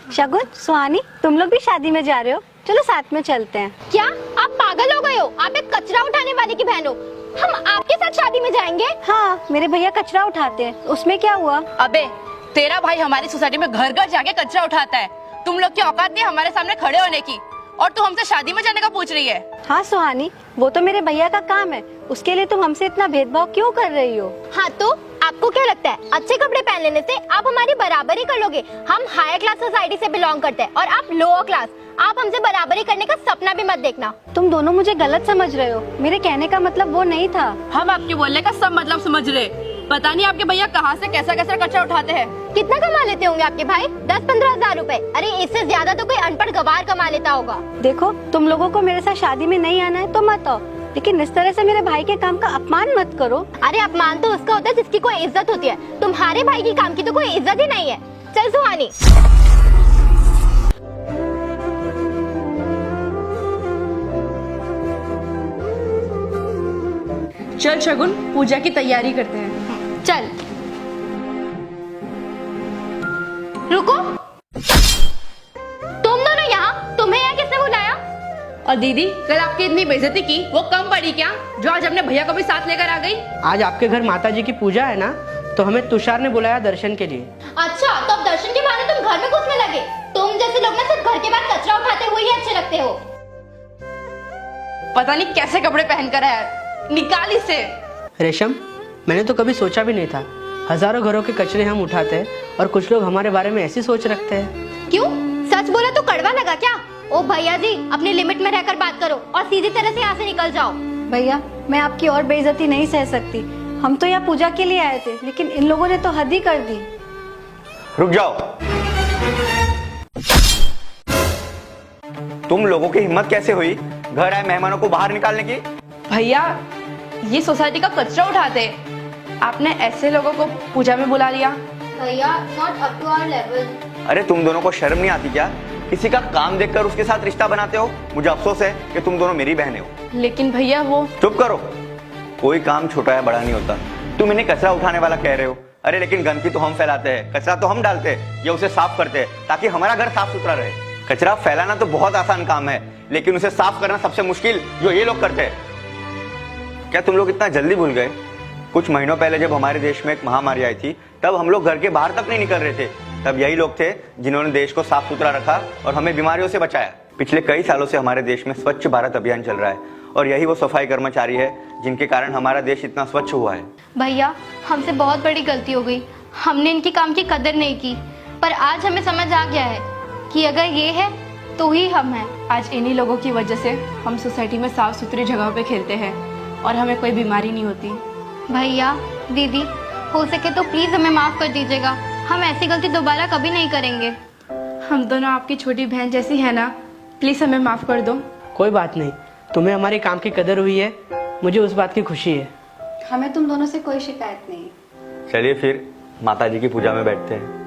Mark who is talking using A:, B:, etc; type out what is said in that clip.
A: शगुन, सुहानी, तुम लोग भी शादी में जा रहे हो? चलो साथ में चलते हैं।
B: क्या आप पागल हो गए हो? आप एक कचरा उठाने वाले की बहन हो। हम आपके साथ शादी में जाएंगे?
A: हाँ, मेरे भैया कचरा उठाते हैं, उसमें क्या हुआ?
C: अबे तेरा भाई हमारी सोसाइटी में घर घर जाके कचरा उठाता है। तुम लोग की औकात नहीं हमारे सामने खड़े होने की, और तू हमसे शादी में जाने का पूछ रही है?
A: हाँ सुहानी, वो तो मेरे भैया का काम है, उसके लिए तुम हमसे इतना भेदभाव क्यों कर रही हो?
B: हाँ तो आपको क्या लगता है अच्छे कपड़े पहन लेने से आप हमारी बराबरी कर लोगे? हम हायर क्लास सोसाइटी से बिलोंग करते हैं और आप लोअर क्लास। आप हमसे बराबरी करने का सपना भी मत देखना।
A: तुम दोनों मुझे गलत समझ रहे हो, मेरे कहने का मतलब वो नहीं था।
C: हम आपके बोलने का सब मतलब समझ रहे। पता नहीं आपके भैया कहाँ से कैसा कैसा कचरा उठाते हैं।
B: कितना कमा लेते होंगे आपके भाई? 10-15 हजार रूपए। अरे इससे ज्यादा तो कोई अनपढ़ गवार कमा लेता होगा।
A: देखो, तुम लोगों को मेरे साथ शादी में नहीं आना है तो मत आओ, लेकिन इस तरह से मेरे भाई के काम का अपमान मत करो।
B: अरे अपमान तो उसका होता है जिसकी कोई इज्जत होती है। तुम्हारे भाई की काम की तो कोई इज्जत ही नहीं है। चल सुहानी।
C: चल शगुन, पूजा की तैयारी करते हैं।
B: चल रुको, तुम दोनों यहाँ? तुम्हें यहाँ किसने बुलाया?
C: और दीदी, कल आपकी इतनी बेइज्जती की वो कम पड़ी क्या, जो आज अपने भैया को भी साथ लेकर आ गई?
D: आज आपके घर माता जी की पूजा है ना, तो हमें तुषार ने बुलाया दर्शन के लिए।
B: अच्छा, तो अब दर्शन के बहाने तुम घर में घुसने लगे? तुम जैसे लोग ना सिर्फ घर के बाहर कचरा उठाते हुए ही अच्छे लगते हो।
C: पता नहीं कैसे कपड़े पहन कर है, निकाल इसे।
D: रेशम, मैंने तो कभी सोचा भी नहीं था हजारों घरों के कचरे हम उठाते हैं और कुछ लोग हमारे बारे में ऐसी सोच रखते हैं।
B: क्यों? सच बोला तो कड़वा लगा क्या? ओ भैया जी, अपनी लिमिट में रहकर बात करो और सीधी तरह से यहाँ से निकल जाओ।
A: भैया, मैं आपकी और बेइज्जती नहीं सह सकती। हम तो यहाँ पूजा के लिए आए थे, लेकिन इन लोगों ने तो हद ही कर दी।
E: रुक जाओ। तुम लोगों की हिम्मत कैसे हुई घर आए मेहमानों को बाहर निकालने की?
C: भैया, ये सोसाइटी का कचरा उठाते, आपने ऐसे लोगों को पूजा में बुला लिया।
B: भैया, not up to our level.
E: अरे तुम दोनों को शर्म नहीं आती क्या? किसी का काम देखकर उसके साथ रिश्ता बनाते हो। मुझे अफसोस है कि तुम दोनों मेरी बहनें हो।
C: लेकिन भैया वो...
E: चुप करो। कोई काम छोटा या बड़ा नहीं होता। तुम इन्हें कचरा उठाने वाला कह रहे हो। अरे लेकिन गंदगी तो हम फैलाते हैं, कचरा तो हम डालते हैं या उसे साफ करते हैं ताकि हमारा घर साफ सुथरा रहे। कचरा फैलाना तो बहुत आसान काम है, लेकिन उसे साफ करना सबसे मुश्किल जो ये लोग करते हैं। क्या तुम लोग इतना जल्दी भूल गए? कुछ महीनों पहले जब हमारे देश में एक महामारी आई थी, तब हम लोग घर के बाहर तक नहीं निकल रहे थे। तब यही लोग थे जिन्होंने देश को साफ सुथरा रखा और हमें बीमारियों से बचाया। पिछले कई सालों से हमारे देश में स्वच्छ भारत अभियान चल रहा है और यही वो सफाई कर्मचारी है जिनके कारण हमारा देश इतना स्वच्छ हुआ है।
B: भैया, हमसे बहुत बड़ी गलती हो गई। हमने इनकी काम की कदर नहीं की, पर आज हमें समझ आ गया है कि अगर ये है तो ही हम हैं।
C: आज इन्हीं लोगों की वजह से हम सोसाइटी में साफ सुथरी जगह पे खेलते हैं और हमें कोई बीमारी नहीं होती।
B: भैया, दीदी, हो सके तो प्लीज हमें माफ कर दीजिएगा। हम ऐसी गलती दोबारा कभी नहीं करेंगे।
C: हम दोनों आपकी छोटी बहन जैसी है ना, प्लीज हमें माफ कर दो।
D: कोई बात नहीं, तुम्हें हमारे काम की कदर हुई है, मुझे उस बात की खुशी है।
A: हमें तुम दोनों से कोई शिकायत नहीं।
E: चलिए फिर माता जी की पूजा में बैठते हैं।